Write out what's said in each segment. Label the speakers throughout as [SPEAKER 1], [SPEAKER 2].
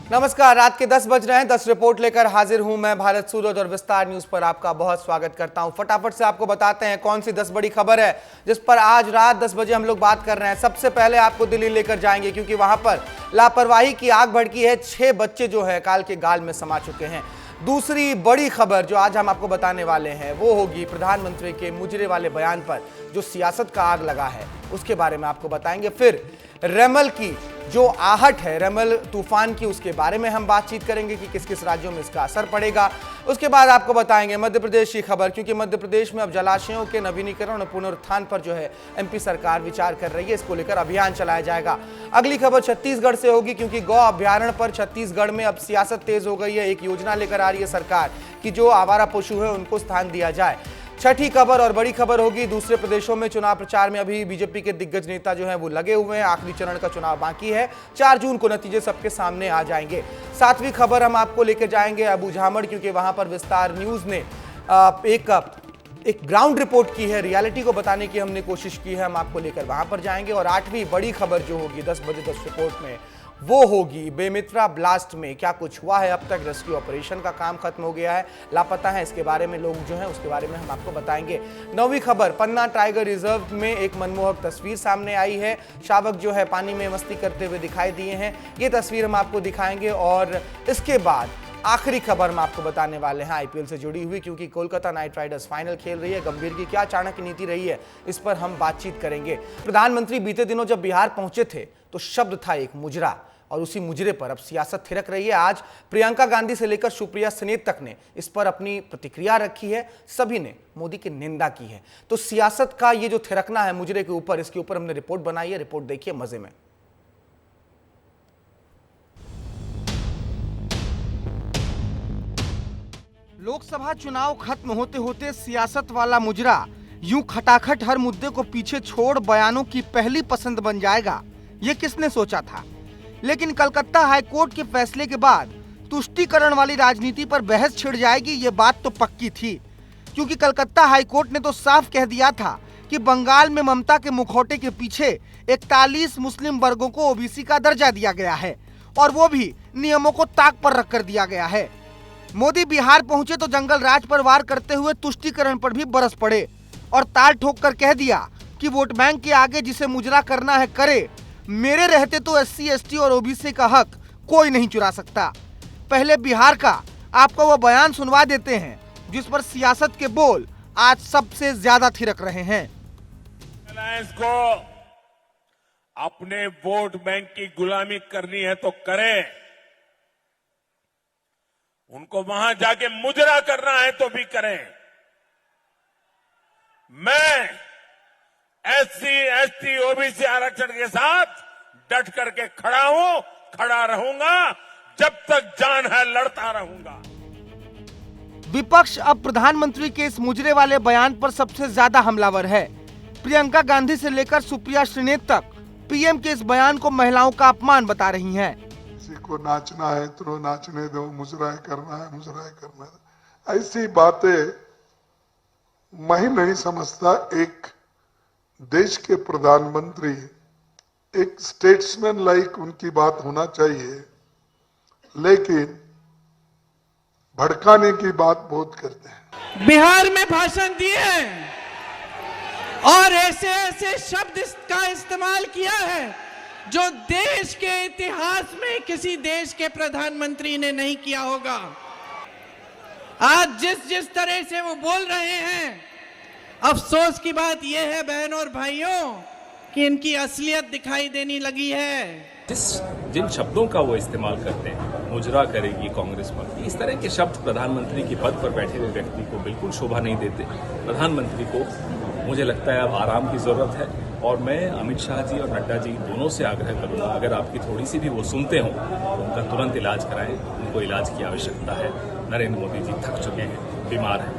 [SPEAKER 1] नमस्कार, रात के 10 बज रहे हैं। 10 रिपोर्ट लेकर हाजिर हूं मैं भारत सूरज और विस्तार न्यूज पर आपका बहुत स्वागत करता हूं। फटाफट से आपको बताते हैं कौन सी 10 बड़ी खबर है जिस पर आज रात 10 बजे हम लोग बात कर रहे हैं। सबसे पहले आपको दिल्ली लेकर जाएंगे क्योंकि वहां पर लापरवाही की आग भड़की है। 6 बच्चे जो है काल के गाल में समा चुके हैं। दूसरी बड़ी खबर जो आज हम आपको बताने वाले हैं वो होगी प्रधानमंत्री के मुजरे वाले बयान पर जो सियासत का आग लगा है, उसके बारे में आपको बताएंगे। फिर रेमल की जो आहट है, रेमल तूफान की, उसके बारे में हम बातचीत करेंगे कि किस किस राज्यों में इसका असर पड़ेगा। उसके बाद आपको बताएंगे मध्य प्रदेश की खबर, क्योंकि मध्य प्रदेश में अब जलाशयों के नवीनीकरण और पुनरुत्थान पर जो है एमपी सरकार विचार कर रही है। इसको लेकर अभियान चलाया जाएगा। अगली खबर छत्तीसगढ़ से होगी क्योंकि गौ अभ्यारण्य पर छत्तीसगढ़ में अब सियासत तेज हो गई है। एक योजना लेकर आ रही है सरकार कि जो आवारा पशु है उनको स्थान दिया जाए। छठी खबर और बड़ी खबर होगी दूसरे प्रदेशों में चुनाव प्रचार में अभी बीजेपी के दिग्गज नेता जो हैं वो लगे हुए हैं। आखिरी चरण का चुनाव बाकी है। 4 जून को नतीजे सबके सामने आ जाएंगे। 7वीं खबर हम आपको लेकर जाएंगे अबूझमाड़, क्योंकि वहां पर विस्तार न्यूज ने एक ग्राउंड रिपोर्ट की है, रियलिटी को बताने की हमने कोशिश की है। हम आपको लेकर वहां पर जाएंगे। और 8वीं बड़ी खबर जो होगी 10 बजे 10 रिपोर्ट में वो होगी बेमित्रा ब्लास्ट में क्या कुछ हुआ है। अब तक रेस्क्यू ऑपरेशन का काम खत्म हो गया है, लापता है इसके बारे में लोग जो हैं उसके बारे में हम आपको बताएंगे। 9वीं खबर पन्ना टाइगर रिजर्व में एक मनमोहक तस्वीर सामने आई है। शावक जो है पानी में मस्ती करते हुए दिखाई दिए हैं, ये तस्वीर हम आपको दिखाएंगे। और इसके बाद आखिरी खबर हम आपको बताने वाले हैं आईपीएल से जुड़ी हुई, क्योंकि कोलकाता नाइट राइडर्स फाइनल खेल रही है। गंभीर की क्या चाणक्य नीति रही है इस पर हम बातचीत करेंगे। प्रधानमंत्री बीते दिनों जब बिहार पहुंचे थे तो शब्द था एक मुजरा, और उसी मुजरे पर अब सियासत थिरक रही है। आज प्रियंका गांधी से लेकर सुप्रिया सनेत तक ने इस पर अपनी प्रतिक्रिया रखी है। सभी ने मोदी की निंदा की है। तो सियासत का ये जो थिरकना है मुजरे के ऊपर, इसके ऊपर हमने रिपोर्ट बनाई है। रिपोर्ट देखिए मजे में। लोकसभा चुनाव खत्म होते होते सियासत वाला मुजरा यूं खटाखट हर मुद्दे को पीछे छोड़ बयानों की पहली पसंद बन जाएगा, ये किसने सोचा था। लेकिन कलकत्ता हाईकोर्ट के फैसले के बाद तुष्टीकरण वाली राजनीति पर बहस छिड़ जाएगी, ये बात तो पक्की थी। क्योंकि कलकत्ता हाईकोर्ट ने तो साफ कह दिया था कि बंगाल में ममता के मुखौटे के पीछे 41 मुस्लिम वर्गों को ओबीसी का दर्जा दिया गया है, और वो भी नियमों को ताक पर रखकर दिया गया है। मोदी बिहार पहुंचे तो जंगल राज पर वार करते हुए तुष्टीकरण पर भी बरस पड़े और ताल ठोक कर कह दिया कि वोट बैंक के आगे जिसे मुजरा करना है करे, मेरे रहते तो SC ST और OBC का हक कोई नहीं चुरा सकता। पहले बिहार का आपको वो बयान सुनवा देते हैं जिस पर सियासत के बोल आज सबसे ज्यादा थिरक रहे हैं।
[SPEAKER 2] रिलायंस को अपने वोट बैंक की गुलामी करनी है तो करें, उनको वहां जाके मुजरा करना है तो भी करें। मैं SC ST OBC आरक्षण के साथ डट करके खड़ा हूं, खड़ा रहूंगा, जब तक जान है लड़ता रहूंगा।
[SPEAKER 1] विपक्ष अब प्रधानमंत्री के इस मुजरे वाले बयान पर सबसे ज्यादा हमलावर है। प्रियंका गांधी से लेकर सुप्रिया सनेत तक पीएम के इस बयान को महिलाओं का अपमान बता रही हैं।
[SPEAKER 3] किसी को नाचना है तो नाचने दो, मुजराए करना है। ऐसी बातें मैं ही नहीं समझता। एक देश के प्रधानमंत्री, एक स्टेट्समैन लाइक उनकी बात होना चाहिए, लेकिन भड़काने की बात बहुत करते हैं।
[SPEAKER 4] बिहार में भाषण दिए हैं और ऐसे ऐसे शब्द का इस्तेमाल किया है जो देश के इतिहास में किसी देश के प्रधानमंत्री ने नहीं किया होगा। आज जिस तरह से वो बोल रहे हैं, अफसोस की बात यह है बहनों और भाइयों कि इनकी असलियत दिखाई देने लगी है।
[SPEAKER 5] जिन शब्दों का वो इस्तेमाल करते हैं, मुजरा करेगी कांग्रेस पार्टी, इस तरह के शब्द प्रधानमंत्री के पद पर बैठे हुए व्यक्ति को बिल्कुल शोभा नहीं देते। प्रधानमंत्री को मुझे लगता है अब आराम की जरूरत है, और मैं अमित शाह जी और नड्डा जी दोनों से आग्रह करूंगा, अगर आपकी थोड़ी सी भी वो सुनते हो तो उनका तुरंत इलाज कराएं। उनको इलाज की आवश्यकता है। नरेंद्र मोदी जी थक चुके हैं, बीमार हैं।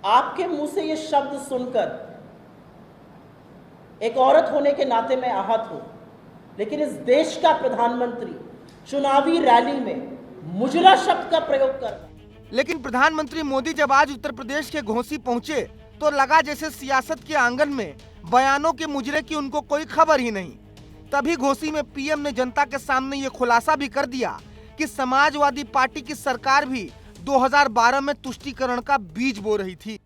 [SPEAKER 6] आपके मुंह से ये शब्द सुनकर एक औरत होने के नाते मैं आहत हूं, लेकिन इस देश का प्रधानमंत्री चुनावी रैली में मुजरा शब्द का प्रयोग कर।
[SPEAKER 1] लेकिन प्रधानमंत्री मोदी जब आज उत्तर प्रदेश के घोसी पहुंचे तो लगा जैसे सियासत के आंगन में बयानों के मुजरे की उनको कोई खबर ही नहीं। तभी घोसी में पीएम ने जनता के सामने ये खुलासा भी कर दिया कि समाजवादी पार्टी की सरकार भी 2012 में तुष्टीकरण का बीज बो रही थी।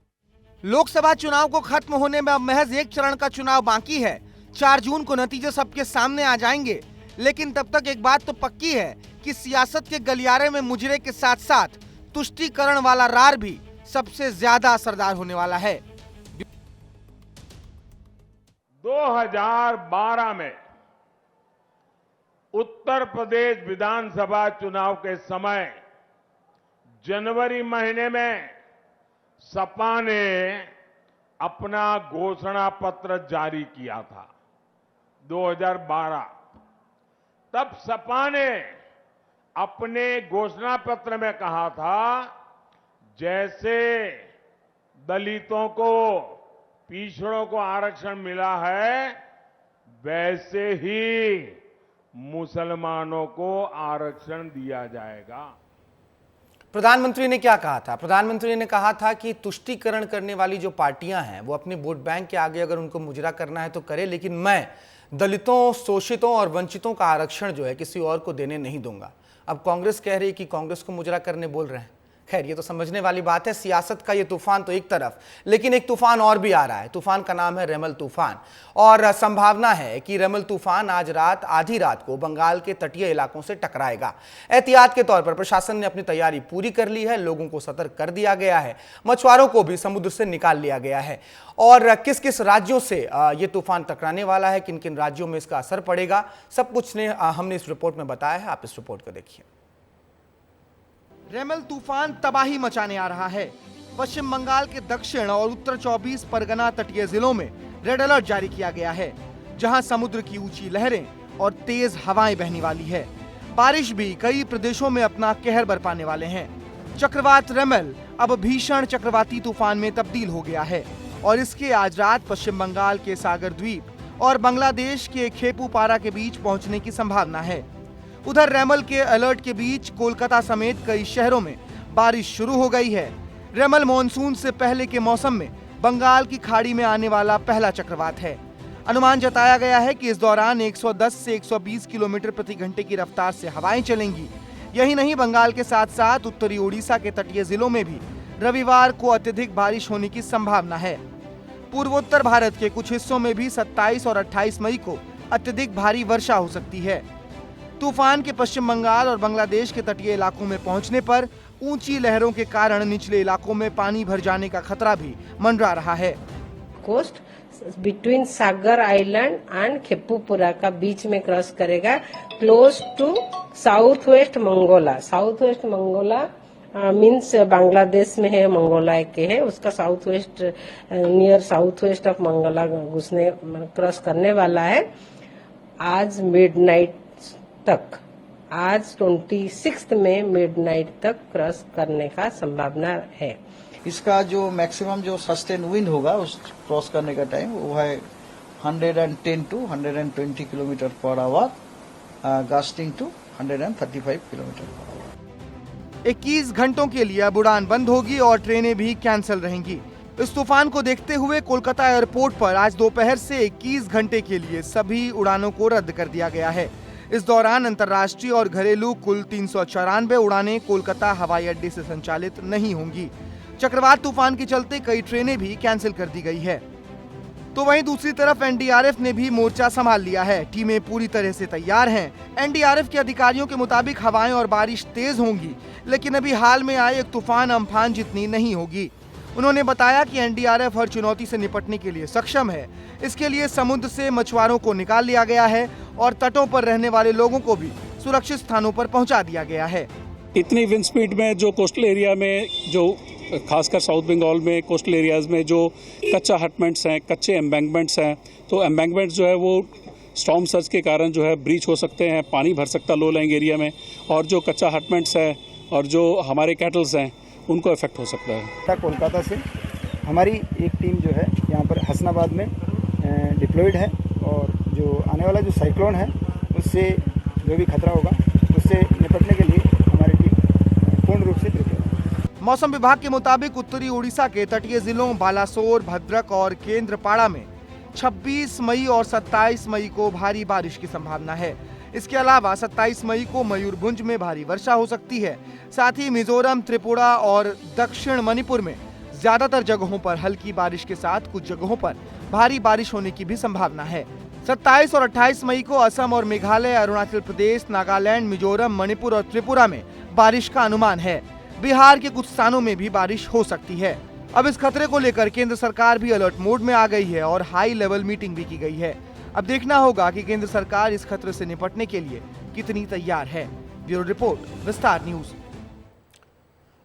[SPEAKER 1] लोकसभा चुनाव को खत्म होने में अब महज एक चरण का चुनाव बाकी है। 4 जून को नतीजे सबके सामने आ जाएंगे, लेकिन तब तक एक बात तो पक्की है कि सियासत के गलियारे में मुजरे के साथ साथ तुष्टीकरण वाला रार भी सबसे ज्यादा असरदार होने वाला है।
[SPEAKER 2] 2012 में उत्तर प्रदेश विधानसभा चुनाव के समय जनवरी महीने में सपा ने अपना घोषणा पत्र जारी किया था। 2012 तब सपा ने अपने घोषणा पत्र में कहा था, जैसे दलितों को, पिछड़ों को आरक्षण मिला है, वैसे ही मुसलमानों को आरक्षण दिया जाएगा।
[SPEAKER 1] प्रधानमंत्री ने क्या कहा था? प्रधानमंत्री ने कहा था कि तुष्टीकरण करने वाली जो पार्टियां हैं वो अपने वोट बैंक के आगे अगर उनको मुजरा करना है तो करे, लेकिन मैं दलितों, शोषितों और वंचितों का आरक्षण जो है किसी और को देने नहीं दूंगा। अब कांग्रेस कह रही है कि कांग्रेस को मुजरा करने बोल रहे हैं। खैर, ये तो समझने वाली बात है। सियासत का ये तूफान तो एक तरफ, लेकिन एक तूफान और भी आ रहा है। तूफान का नाम है रेमल तूफान, और संभावना है कि रेमल तूफान आज रात, आधी रात को बंगाल के तटीय इलाकों से टकराएगा। एहतियात के तौर पर प्रशासन ने अपनी तैयारी पूरी कर ली है। लोगों को सतर्क कर दिया गया है, मछुआरों को भी समुद्र से निकाल लिया गया है। और किस किस राज्यों से ये तूफान टकराने वाला है, किन किन राज्यों में इसका असर पड़ेगा, सब कुछ हमने इस रिपोर्ट में बताया है। आप इस रिपोर्ट को देखिए। रेमल तूफान तबाही मचाने आ रहा है। पश्चिम बंगाल के दक्षिण और उत्तर 24 परगना तटीय जिलों में रेड अलर्ट जारी किया गया है, जहां समुद्र की ऊंची लहरें और तेज हवाएं बहने वाली है। बारिश भी कई प्रदेशों में अपना कहर बरपाने वाले हैं। चक्रवात रेमल अब भीषण चक्रवाती तूफान में तब्दील हो गया है और इसके आज रात पश्चिम बंगाल के सागर द्वीप और बांग्लादेश के खेपुपारा के बीच पहुंचने की संभावना है। उधर रेमल के अलर्ट के बीच कोलकाता समेत कई शहरों में बारिश शुरू हो गई है। रेमल मॉनसून से पहले के मौसम में बंगाल की खाड़ी में आने वाला पहला चक्रवात है। अनुमान जताया गया है कि इस दौरान 110 से 120 किलोमीटर प्रति घंटे की रफ्तार से हवाएं चलेंगी। यही नहीं, बंगाल के साथ साथ उत्तरी ओडिशा के तटीय जिलों में भी रविवार को अत्यधिक बारिश होने की संभावना है। पूर्वोत्तर भारत के कुछ हिस्सों में भी 27 और 28 मई को अत्यधिक भारी वर्षा हो सकती है। तूफान के पश्चिम बंगाल और बांग्लादेश के तटीय इलाकों में पहुंचने पर ऊंची लहरों के कारण निचले इलाकों में पानी भर जाने का खतरा भी मंडरा रहा है।
[SPEAKER 7] Coast between Sagar island and Khepupara का बीच में क्रॉस करेगा, close to south west Mongla. South west Mongla means Bangladesh में है, मंगोला के है, उसका south west, near south west of Mongla घुसने, क्रॉस करने वाला है। आज मिडनाइट तक, आज 26 में मिडनाइट तक क्रॉस करने का संभावना है।
[SPEAKER 8] इसका जो मैक्सिमम जो सस्टेन विंड होगा उस क्रॉस करने का टाइम वो है 110 to 120 kilometre per hour, gusting to 135 kilometre per hour.
[SPEAKER 1] 21 घंटों के लिए अब उड़ान बंद होगी और ट्रेनें भी कैंसिल रहेंगी। इस तूफान को देखते हुए कोलकाता एयरपोर्ट पर आज दोपहर से 21 घंटे के लिए सभी उड़ानों को रद्द कर दिया गया है। इस दौरान अंतर्राष्ट्रीय और घरेलू कुल 394 उड़ानें कोलकाता हवाई अड्डे से संचालित नहीं होंगी। चक्रवात तूफान के चलते कई ट्रेनें भी कैंसिल कर दी गई है। तो वहीं दूसरी तरफ एनडीआरएफ ने भी मोर्चा संभाल लिया है। टीमें पूरी तरह से तैयार हैं। एनडीआरएफ के अधिकारियों के मुताबिक हवाएं और बारिश तेज होंगी, लेकिन अभी हाल में आए एक तूफान अम्फान जितनी नहीं होगी। उन्होंने बताया कि एनडीआरएफ हर चुनौती से निपटने के लिए सक्षम है। इसके लिए समुद्र से मछुआरों को निकाल लिया गया है और तटों पर रहने वाले लोगों को भी सुरक्षित स्थानों पर पहुंचा दिया गया है।
[SPEAKER 9] इतनी विंड स्पीड में जो कोस्टल एरिया में, जो खासकर साउथ बंगाल में कोस्टल एरियाज में जो कच्चा हटमेंट्स हैं, कच्चे एम्बैंकमेंट्स हैं, तो एम्बैंकमेंट्स जो है वो स्टॉर्म सर्ज के कारण जो है ब्रीच हो सकते हैं, पानी भर सकता लो लाइंग एरिया में, और जो कच्चा हटमेंट्स है और जो हमारे कैटल्स हैं उनको इफेक्ट हो सकता है।
[SPEAKER 10] कोलकाता से हमारी एक टीम जो है यहाँ पर हसनाबाद में डिप्लॉयड है और जो आने वाला जो साइक्लोन है उससे जो भी खतरा होगा उससे निपटने के लिए हमारी टीम पूर्ण रूप से प्रिपेयर है।
[SPEAKER 1] मौसम विभाग के मुताबिक उत्तरी ओडिशा के तटीय जिलों बालासोर, भद्रक और केंद्रपाड़ा में 26 मई और 27 मई को भारी बारिश की संभावना है। इसके अलावा 27 मई को मयूरभंज में भारी वर्षा हो सकती है। साथ ही मिजोरम, त्रिपुरा और दक्षिण मणिपुर में ज्यादातर जगहों पर हल्की बारिश के साथ कुछ जगहों पर भारी बारिश होने की भी संभावना है। 27 और 28 मई को असम और मेघालय, अरुणाचल प्रदेश, नागालैंड, मिजोरम, मणिपुर और त्रिपुरा में बारिश का अनुमान है। बिहार के कुछ स्थानों में भी बारिश हो सकती है। अब इस खतरे को लेकर केंद्र सरकार भी अलर्ट मोड में आ गई है और हाई लेवल मीटिंग भी की गई है। अब देखना होगा कि केंद्र सरकार इस खतरे से निपटने के लिए कितनी तैयार है। ब्यूरो रिपोर्ट, विस्तार न्यूज।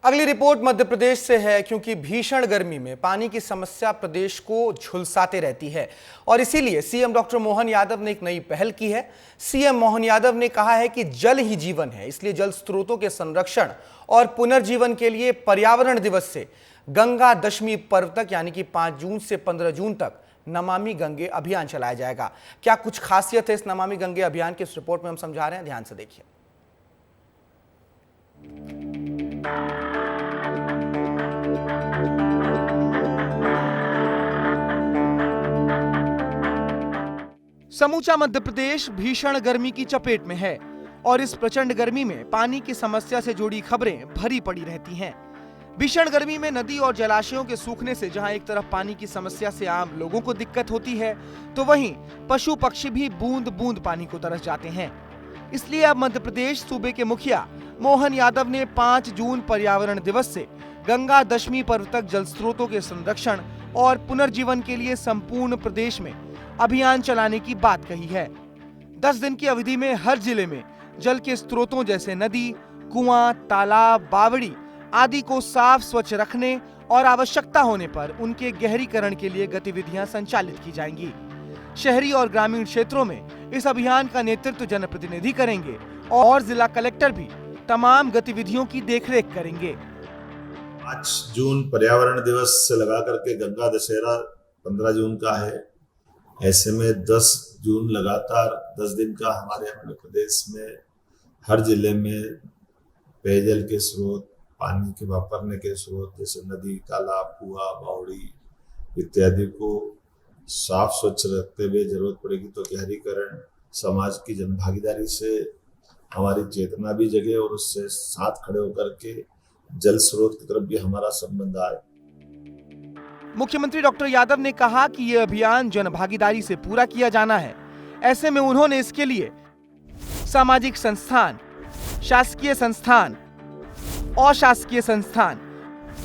[SPEAKER 1] अगली रिपोर्ट मध्य प्रदेश से है, क्योंकि भीषण गर्मी में पानी की समस्या प्रदेश को झुलसाते रहती है और इसीलिए सीएम डॉक्टर मोहन यादव ने एक नई पहल की है। सीएम मोहन यादव ने कहा है कि जल ही जीवन है, इसलिए जल स्रोतों के संरक्षण और पुनर्जीवन के लिए पर्यावरण दिवस से गंगा दशमी पर्व तक यानी कि 5 जून से 15 जून तक नमामि गंगे अभियान चलाया जाएगा। क्या कुछ खासियत है इस नमामि गंगे अभियान की, इस रिपोर्ट में हम समझा रहे हैं, ध्यान से देखिए। समूचा मध्य प्रदेश भीषण गर्मी की चपेट में है और इस प्रचंड गर्मी में पानी की समस्या से जुड़ी खबरें भरी पड़ी रहती हैं। भीषण गर्मी में नदी और जलाशयों के सूखने से जहां एक तरफ पानी की समस्या से आम लोगों को दिक्कत होती है, तो वहीं पशु पक्षी भी बूंद बूंद पानी को तरस जाते हैं। इसलिए अब मध्य प्रदेश सूबे के मुखिया मोहन यादव ने 5 जून पर्यावरण दिवस से गंगा दशमी पर्व तक जल स्रोतों के संरक्षण और पुनर्जीवन के लिए संपूर्ण प्रदेश में अभियान चलाने की बात कही है। 10 दिन की अवधि में हर जिले में जल के स्रोतों जैसे नदी, कुआं, तालाब, बावड़ी आदि को साफ स्वच्छ रखने और आवश्यकता होने पर उनके गहरीकरण के लिए गतिविधियां संचालित की जाएंगी। शहरी और ग्रामीण क्षेत्रों में इस अभियान का नेतृत्व जनप्रतिनिधि करेंगे और जिला कलेक्टर भी तमाम गतिविधियों की देखरेख करेंगे।
[SPEAKER 11] 5 जून पर्यावरण दिवस से लगा करके गंगा दशहरा 15 जून का है। ऐसे में 10 जून लगातार 10 दिन का हमारे मध्य प्रदेश में हर जिले में पेयजल के स्रोत, पानी के वापरने के स्रोत जैसे नदी, तालाब, कुआं, बावड़ी इत्यादि को साफ स्वच्छ रखते हुए जरूरत पड़ेगी तो गहरीकरण, समाज की जनभागीदारी से हमारी चेतना भी जगे और उससे साथ खड़े होकर के जल स्रोत की तरफ भी हमारा संबंध आए।
[SPEAKER 1] मुख्यमंत्री डॉक्टर यादव ने कहा कि यह अभियान जनभागीदारी से पूरा किया जाना है। ऐसे में उन्होंने इसके लिए सामाजिक संस्थान, शासकीय संस्थान, अशासकीय संस्थान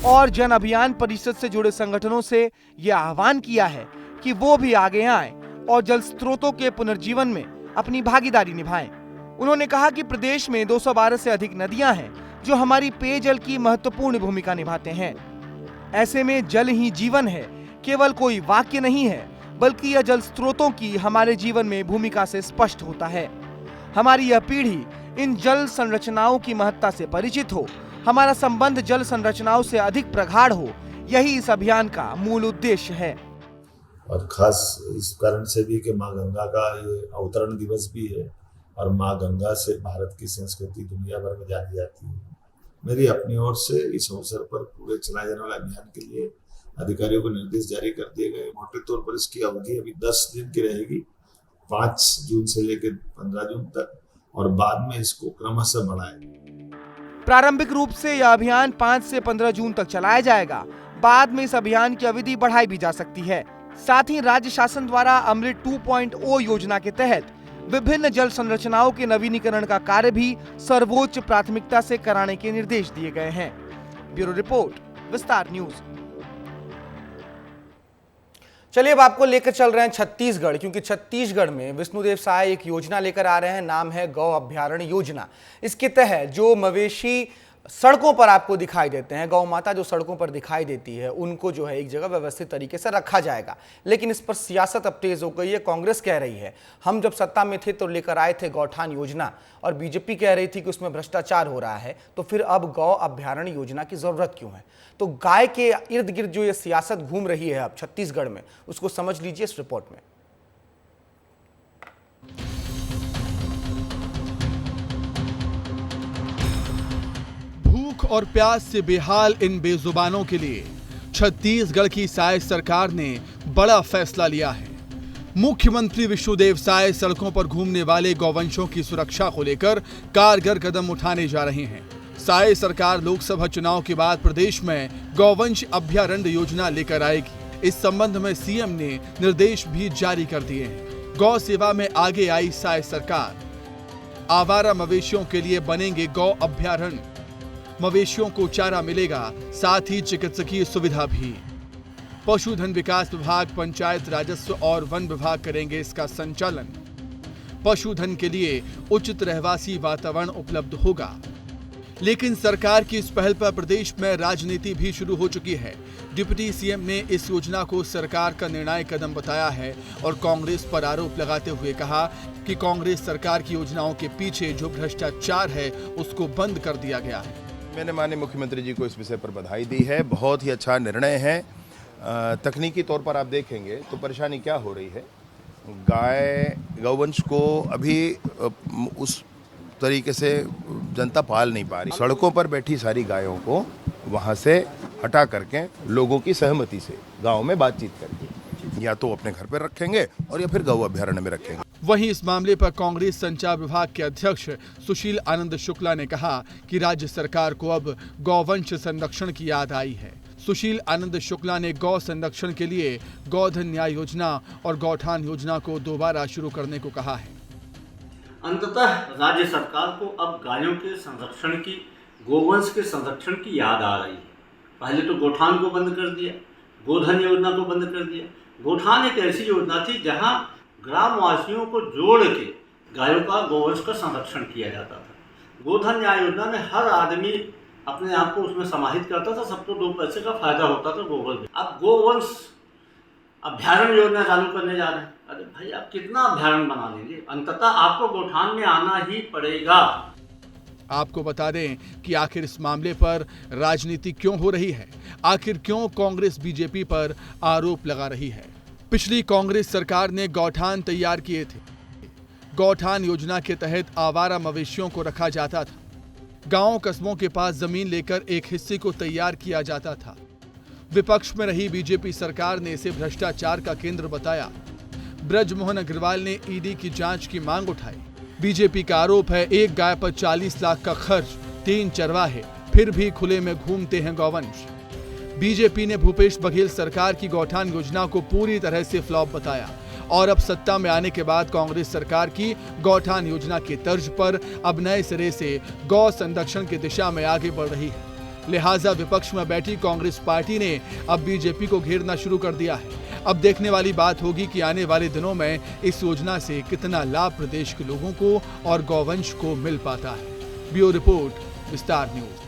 [SPEAKER 1] और जन अभियान परिषद से जुड़े संगठनों से यह आह्वान किया है कि वो भी आगे आएं और जल स्रोतों के पुनर्जीवन में अपनी भागीदारी निभाएं। उन्होंने कहा कि प्रदेश में 212 से अधिक नदियां हैं जो हमारी पेयजल की महत्वपूर्ण भूमिका निभाते हैं। ऐसे में जल ही जीवन है केवल कोई वाक्य नहीं है, बल्कि यह जल स्रोतों की हमारे जीवन में भूमिका से स्पष्ट होता है। हमारी यह पीढ़ी इन जल संरचनाओं की महत्ता से परिचित हो, हमारा संबंध जल संरचनाओं से अधिक प्रगाढ़ हो, यही इस अभियान का मूल उद्देश्य है।
[SPEAKER 11] और खास इस कारण से भी कि माँ गंगा का ये अवतरण दिवस भी है और माँ गंगा से भारत की संस्कृति दुनिया भर में जानी जाती है। मेरी अपनी ओर से इस अवसर पर पूरे चलाए जाने वाले अभियान के लिए अधिकारियों को निर्देश जारी कर दिए गए। मोटे तौर पर इसकी अवधि अभी 10 दिन की रहेगी, 5 जून से लेकर 15 जून तक, और बाद में इसको क्रमशः बढ़ाएंगे।
[SPEAKER 1] प्रारंभिक रूप से यह अभियान 5 से 15 जून तक चलाया जाएगा। बाद में इस अभियान की अवधि बढ़ाई भी जा सकती है। साथ ही राज्य शासन द्वारा अमृत 2.0 योजना के तहत विभिन्न जल संरचनाओं के नवीनीकरण का कार्य भी सर्वोच्च प्राथमिकता से कराने के निर्देश दिए गए हैं। ब्यूरो रिपोर्ट, विस्तार न्यूज। चलिए अब आपको लेकर चल रहे हैं छत्तीसगढ़, क्योंकि छत्तीसगढ़ में विष्णुदेव साय एक योजना लेकर आ रहे हैं, नाम है गौ अभ्यारण्य योजना। इसके तहत जो मवेशी सड़कों पर आपको दिखाई देते हैं, गौ माता जो सड़कों पर दिखाई देती है, उनको जो है एक जगह व्यवस्थित तरीके से रखा जाएगा। लेकिन इस पर सियासत अब तेज हो गई है। कांग्रेस कह रही है हम जब सत्ता में थे तो लेकर आए थे गौठान योजना, और बीजेपी कह रही थी कि उसमें भ्रष्टाचार हो रहा है, तो फिर अब गौ अभ्यारण्य योजना की जरूरत क्यों है? तो गाय के इर्द गिर्द जो ये सियासत घूम रही है अब छत्तीसगढ़ में, उसको समझ लीजिए इस रिपोर्ट में।
[SPEAKER 12] भूख और प्यास से बेहाल इन बेजुबानों के लिए छत्तीसगढ़ की साय सरकार ने बड़ा फैसला लिया है। मुख्यमंत्री विष्णुदेव साय सड़कों पर घूमने वाले गौवंशों की सुरक्षा को लेकर कारगर कदम उठाने जा रहे हैं। साय सरकार लोकसभा चुनाव के बाद प्रदेश में गौवंश अभयारण्य योजना लेकर आएगी। इस संबंध में सीएम ने निर्देश भी जारी कर दिए हैं। गौ सेवा में आगे आई साय सरकार। आवारा मवेशियों के लिए बनेंगे गौ अभयारण्य। मवेशियों को चारा मिलेगा, साथ ही चिकित्सकीय सुविधा भी। पशुधन विकास विभाग, पंचायत राजस्व और वन विभाग करेंगे इसका संचालन। पशुधन के लिए उचित रहवासी वातावरण उपलब्ध होगा। लेकिन सरकार की इस पहल पर प्रदेश में राजनीति भी शुरू हो चुकी है। डिप्टी सीएम ने इस योजना को सरकार का निर्णायक कदम बताया है और कांग्रेस पर आरोप लगाते हुए कहा कि कांग्रेस सरकार की योजनाओं के पीछे जो भ्रष्टाचार है उसको बंद कर दिया गया है।
[SPEAKER 13] मैंने माननीय मुख्यमंत्री जी को इस विषय पर बधाई दी है। बहुत ही अच्छा निर्णय है। तकनीकी तौर पर आप देखेंगे तो परेशानी क्या हो रही है, गौवंश को अभी उस तरीके से जनता पाल नहीं पा रही। सड़कों पर बैठी सारी गायों को वहां से हटा करके लोगों की सहमति से गांव में बातचीत करके या तो अपने घर पर रखेंगे और या फिर गौ अभयारण्य में रखेंगे।
[SPEAKER 12] वहीं इस मामले पर कांग्रेस संचार विभाग के अध्यक्ष सुशील आनंद शुक्ला ने कहा कि राज्य सरकार को अब गौवंश संरक्षण की याद आई है। सुशील आनंद शुक्ला ने गौ संरक्षण के लिए गौधन न्याय योजना और गौठान योजना को दोबारा शुरू करने को कहा है।
[SPEAKER 14] अंततः राज्य सरकार को अब गायों के संरक्षण की, गोवंश के संरक्षण की याद आ रही है। पहले तो गौठान को बंद कर दिया, गोधन योजना को बंद कर दिया। गौठान एक ऐसी योजना थी जहां ग्रामवासियों को जोड़ के गायों का, गोवंश का संरक्षण किया जाता था। गोधन न्याय योजना में हर आदमी अपने आप को उसमें समाहित करता था, सबको 2 पैसे का फायदा होता था गोवंश। अब गोवंश अभयारण्य योजना चालू करने जा रहे हैं। अरे भाई, आप कितना अभयारण्य बना लेंगे? अंततः आपको गौठान में आना ही पड़ेगा।
[SPEAKER 12] आपको बता दें कि आखिर इस मामले पर राजनीति क्यों हो रही है, आखिर क्यों कांग्रेस बीजेपी पर आरोप लगा रही है। पिछली कांग्रेस सरकार ने गौठान तैयार किए थे। गौठान योजना के तहत आवारा मवेशियों को रखा जाता था। गांव कस्बों के पास जमीन लेकर एक हिस्से को तैयार किया जाता था। विपक्ष में रही बीजेपी सरकार ने इसे भ्रष्टाचार का केंद्र बताया। ब्रजमोहन अग्रवाल ने ईडी की जांच की मांग उठाई। बीजेपी का आरोप है एक गाय पर 40 लाख का खर्च, 3 चरवाहे, फिर भी खुले में घूमते हैं गौवंश। बीजेपी ने भूपेश बघेल सरकार की गौठान योजना को पूरी तरह से फ्लॉप बताया और अब सत्ता में आने के बाद कांग्रेस सरकार की गौठान योजना के तर्ज पर अब नए सिरे से गौ संरक्षण की दिशा में आगे बढ़ रही है। लिहाजा विपक्ष में बैठी कांग्रेस पार्टी ने अब बीजेपी को घेरना शुरू कर दिया है। अब देखने वाली बात होगी कि आने वाले दिनों में इस योजना से कितना लाभ प्रदेश के लोगों को और गौवंश को मिल पाता है। ब्यूरो रिपोर्ट, विस्तार न्यूज।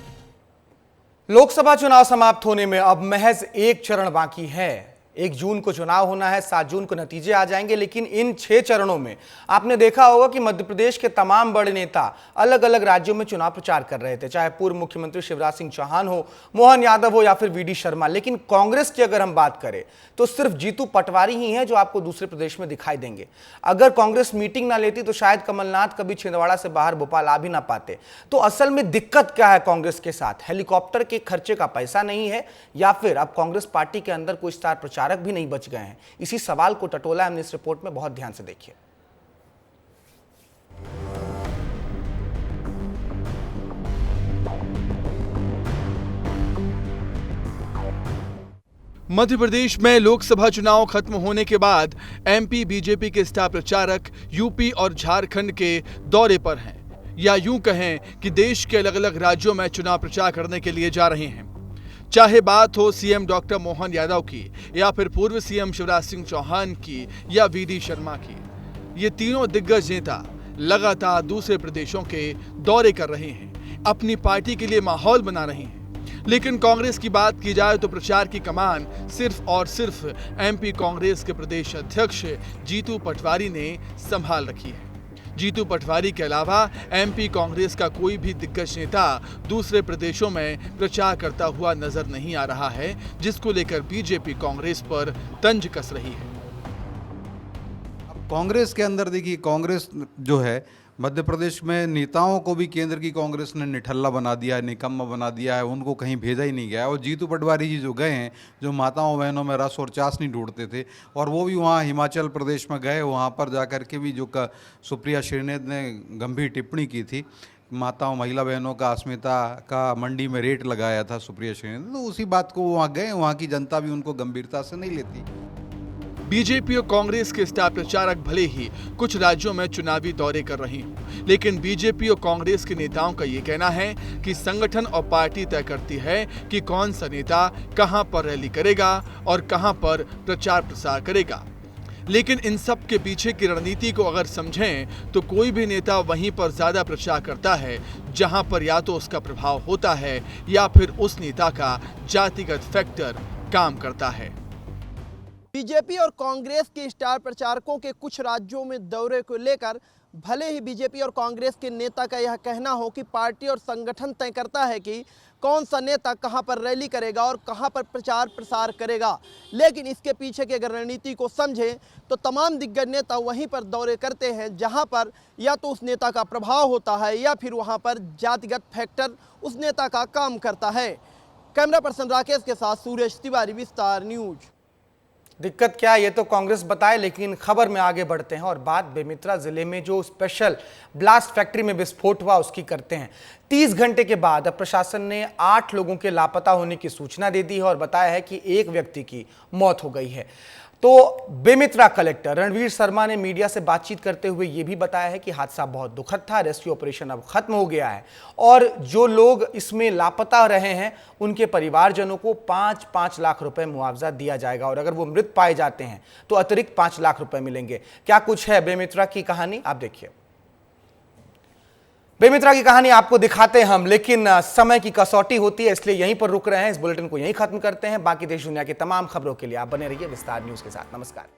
[SPEAKER 1] लोकसभा चुनाव समाप्त होने में अब महज 1 चरण बाकी है। 1 जून को चुनाव होना है, 7 जून को नतीजे आ जाएंगे। लेकिन इन 6 चरणों में आपने देखा होगा कि मध्य प्रदेश के तमाम बड़े नेता अलग अलग राज्यों में चुनाव प्रचार कर रहे थे, चाहे पूर्व मुख्यमंत्री शिवराज सिंह चौहान हो, मोहन यादव हो या फिर वीडी शर्मा। लेकिन कांग्रेस की अगर हम बात करें तो सिर्फ जीतू पटवारी ही हैं जो आपको दूसरे प्रदेश में दिखाई देंगे। अगर कांग्रेस मीटिंग ना लेती तो शायद कमलनाथ कभी छिंदवाड़ा से बाहर भोपाल आ भी ना पाते। तो असल में दिक्कत क्या है कांग्रेस के साथ? हेलीकॉप्टर के खर्चे का पैसा नहीं है या फिर अब कांग्रेस पार्टी के अंदर कोई स्टार प्रचारक भी नहीं बच गए हैं? इसी सवाल को टटोला हमने इस रिपोर्ट में, बहुत ध्यान से देखिए।
[SPEAKER 12] मध्य प्रदेश में लोकसभा चुनाव खत्म होने के बाद एमपी बीजेपी के स्टार प्रचारक यूपी और झारखंड के दौरे पर हैं, या यूं कहें कि देश के अलग अलग राज्यों में चुनाव प्रचार करने के लिए जा रहे हैं। चाहे बात हो सीएम डॉक्टर मोहन यादव की या फिर पूर्व सीएम शिवराज सिंह चौहान की या वीडी शर्मा की, ये तीनों दिग्गज नेता लगातार दूसरे प्रदेशों के दौरे कर रहे हैं, अपनी पार्टी के लिए माहौल बना रहे हैं। लेकिन कांग्रेस की बात की जाए तो प्रचार की कमान सिर्फ और सिर्फ एमपी कांग्रेस के प्रदेश अध्यक्ष जीतू पटवारी ने संभाल रखी है। जीतू पटवारी के अलावा एमपी कांग्रेस का कोई भी दिग्गज नेता दूसरे प्रदेशों में प्रचार करता हुआ नजर नहीं आ रहा है, जिसको लेकर बीजेपी कांग्रेस पर तंज कस रही है।
[SPEAKER 15] कांग्रेस के अंदर देखिए, कांग्रेस जो है मध्य प्रदेश में नेताओं को भी केंद्र की कांग्रेस ने निठल्ला बना दिया है, निकम्मा बना दिया है, उनको कहीं भेजा ही नहीं गया है। और जीतू पटवारी जी जो गए हैं, जो माताओं बहनों में रस और चाशनी ढूंढते थे, और वो भी वहाँ हिमाचल प्रदेश में गए, वहाँ पर जाकर के भी जो सुप्रिया श्रीनेत ने गंभीर टिप्पणी की थी, माताओं महिला बहनों का अस्मिता का मंडी में रेट लगाया था सुप्रिया श्रीनेत, तो उसी बात को वहाँ गए, वहाँ की जनता भी उनको गंभीरता से नहीं लेती।
[SPEAKER 12] बीजेपी और कांग्रेस के स्टार प्रचारक भले ही कुछ राज्यों में चुनावी दौरे कर रहे हों, लेकिन बीजेपी और कांग्रेस के नेताओं का ये कहना है कि संगठन और पार्टी तय करती है कि कौन सा नेता कहां पर रैली करेगा और कहां पर प्रचार प्रसार करेगा। लेकिन इन सब के पीछे की रणनीति को अगर समझें तो कोई भी नेता वहीं पर ज्यादा प्रचार करता है जहां पर या तो उसका प्रभाव होता है या फिर उस नेता का जातिगत फैक्टर काम करता है।
[SPEAKER 16] बीजेपी और कांग्रेस के स्टार प्रचारकों के कुछ राज्यों में दौरे को लेकर भले ही बीजेपी और कांग्रेस के नेता का यह कहना हो कि पार्टी और संगठन तय करता है कि कौन सा नेता कहां पर रैली करेगा और कहां पर प्रचार प्रसार करेगा, लेकिन इसके पीछे की अगर रणनीति को समझें तो तमाम दिग्गज नेता वहीं पर दौरे करते हैं जहां पर या तो उस नेता का प्रभाव होता है या फिर वहां पर जातिगत फैक्टर उस नेता का काम करता है। कैमरा पर्सन राकेश के साथ सुरेश तिवारी, विस्तार न्यूज।
[SPEAKER 1] दिक्कत क्या है ये तो कांग्रेस बताए, लेकिन खबर में आगे बढ़ते हैं और बात बेमित्रा जिले में जो स्पेशल ब्लास्ट फैक्ट्री में विस्फोट हुआ उसकी करते हैं। 30 घंटे के बाद अब प्रशासन ने 8 लोगों के लापता होने की सूचना दे दी है और बताया है कि एक व्यक्ति की मौत हो गई है। तो बेमित्रा कलेक्टर रणवीर शर्मा ने मीडिया से बातचीत करते हुए यह भी बताया है कि हादसा बहुत दुखद था, रेस्क्यू ऑपरेशन अब खत्म हो गया है और जो लोग इसमें लापता रहे हैं उनके परिवारजनों को 5-5 लाख रुपए मुआवजा दिया जाएगा और अगर वो मृत पाए जाते हैं तो अतिरिक्त 5 लाख रुपए मिलेंगे। क्या कुछ है बेमित्रा की कहानी, आप देखिए। बेमित्रा की कहानी आपको दिखाते हैं हम, लेकिन समय की कसौटी होती है इसलिए यहीं पर रुक रहे हैं। इस बुलेटिन को यहीं खत्म करते हैं। बाकी देश दुनिया की तमाम खबरों के लिए आप बने रहिए विस्तार न्यूज के साथ। नमस्कार।